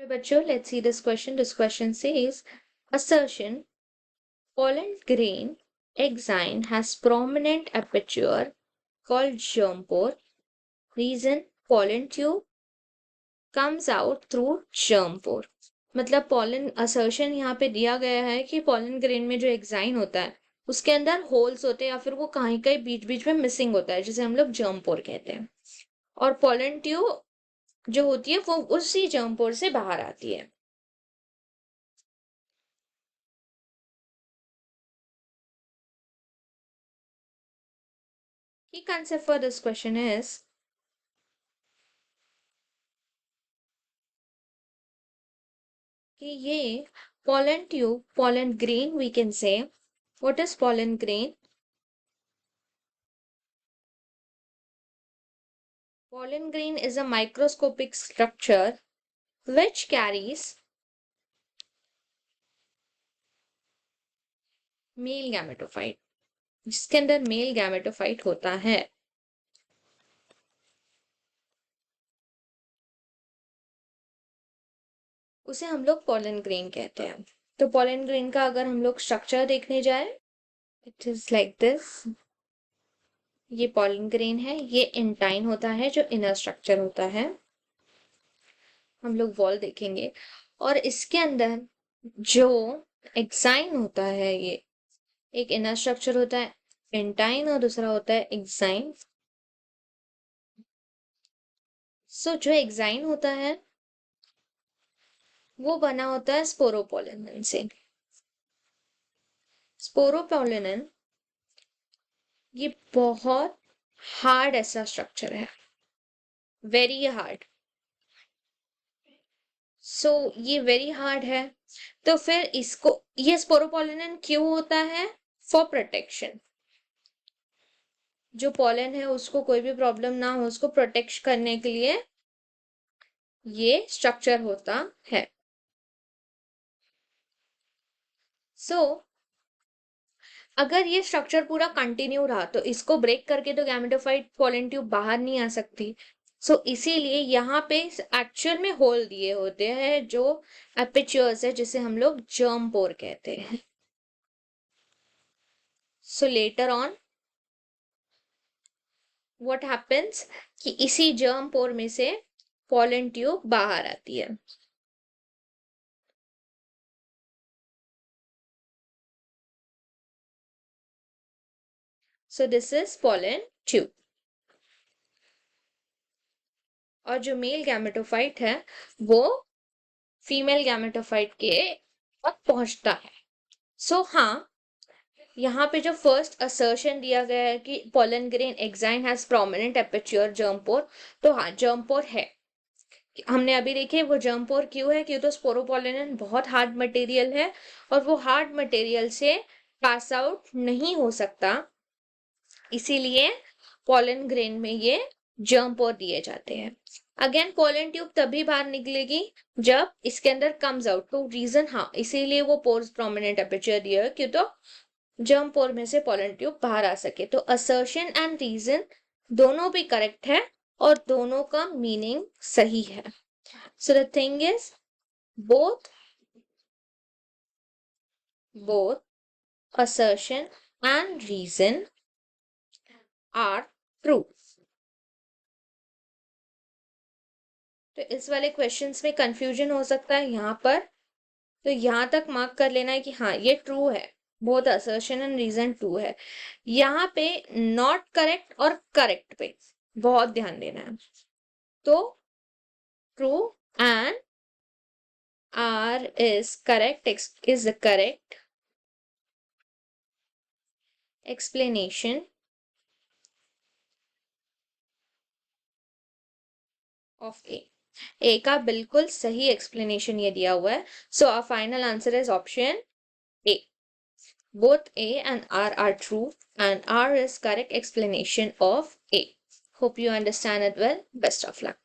बच्चों, let's see this question. This question says, assertion, pollen grain exine has prominent aperture called germ pore. Reason, pollen tube comes out through germ pore. मतलब pollen assertion यहाँ पे दिया गया है कि pollen grain में जो exine होता है उसके अंदर होल्स होते हैं या फिर वो कहीं कहीं बीच बीच में मिसिंग होता है जिसे हम लोग germ pore कहते हैं, और pollen tube जो होती है वो उसी germ pore से बाहर आती है. Key concept for this question is कि ये pollen tube, pollen grain we can say. What is pollen grain? Pollen grain is a microscopic structure which carries male gametophyte, जिसके अंदर मेल गैमेटोफाइट होता है. उसे हम लोग पॉलन ग्रेन कहते हैं. तो पॉलन ग्रेन का अगर हम लोग स्ट्रक्चर देखने जाए, इट इज लाइक दिस. ये पॉलन ग्रेन है, ये इंटाइन होता है जो इनर स्ट्रक्चर होता है. हम लोग वॉल देखेंगे और इसके अंदर जो एक्साइन होता है, ये एक इनर स्ट्रक्चर होता है इंटाइन और दूसरा होता है एक्साइन. सो जो एक्साइन होता है वो बना होता है स्पोरोपोलिन से. स्पोरोपोलिन ये बहुत हार्ड ऐसा स्ट्रक्चर है, वेरी हार्ड. सो ये वेरी हार्ड है. तो फिर इसको, ये स्पोरोपोलिन क्यों होता है? For protection. जो पॉलन है उसको कोई भी प्रॉब्लम ना हो, उसको प्रोटेक्ट करने के लिए ये स्ट्रक्चर होता है. सो अगर ये स्ट्रक्चर पूरा कंटिन्यू रहा तो इसको ब्रेक करके तो गैमेटोफाइट पॉलन ट्यूब बाहर नहीं आ सकती. सो इसीलिए यहाँ पे एक्चुअल में होल दिए होते हैं जो एपिचर्स है, जिसे हम लोग जर्म पोर कहते हैं. सो लेटर ऑन व्हाट हैपेंस कि इसी जर्म पोर में से पॉलन ट्यूब बाहर आती है. So this is pollen tube. और जो मेल गैमेटोफाइट है वो फीमेल गैमेटोफाइट के तक पहुंचता है. सो हाँ, यहाँ पे जो फर्स्ट असर्शन दिया गया है कि pollen grain exine has prominent aperture germ pore, तो हाँ जर्म पोर है. हमने अभी देखे वो जर्म पोर क्यों है, क्यों तो स्पोरोपोलिन बहुत हार्ड मटेरियल है और वो हार्ड मटेरियल से पास आउट नहीं हो सकता, इसीलिए पॉलन ग्रेन में ये जर्म पोर दिए जाते हैं. अगेन पॉलन ट्यूब तभी बाहर निकलेगी जब इसके अंदर कम्स आउट. तो रीजन, हाँ इसीलिए वो पोर्स प्रोमिनेंट एपर्चर दिया है क्यों तो जर्म पोर में से पॉलन ट्यूब बाहर आ सके. तो असर्शन एंड रीजन दोनों भी करेक्ट है और दोनों का मीनिंग सही है. So the thing is both assertion and reason are true. तो इस वाले क्वेश्चंस में कंफ्यूजन हो सकता है यहाँ पर, तो यहाँ तक मार्क कर लेना है कि हाँ ये ट्रू है, both assertion and reason true है. यहाँ पे नॉट करेक्ट और करेक्ट पे बहुत ध्यान देना है. तो true and R is correct is the correct explanation of A का बिल्कुल सही एक्सप्लेनेशन ये दिया हुआ है. So our final answer is option A. Both A and R are true and R is correct explanation of A. Hope you understand it well. Best of luck.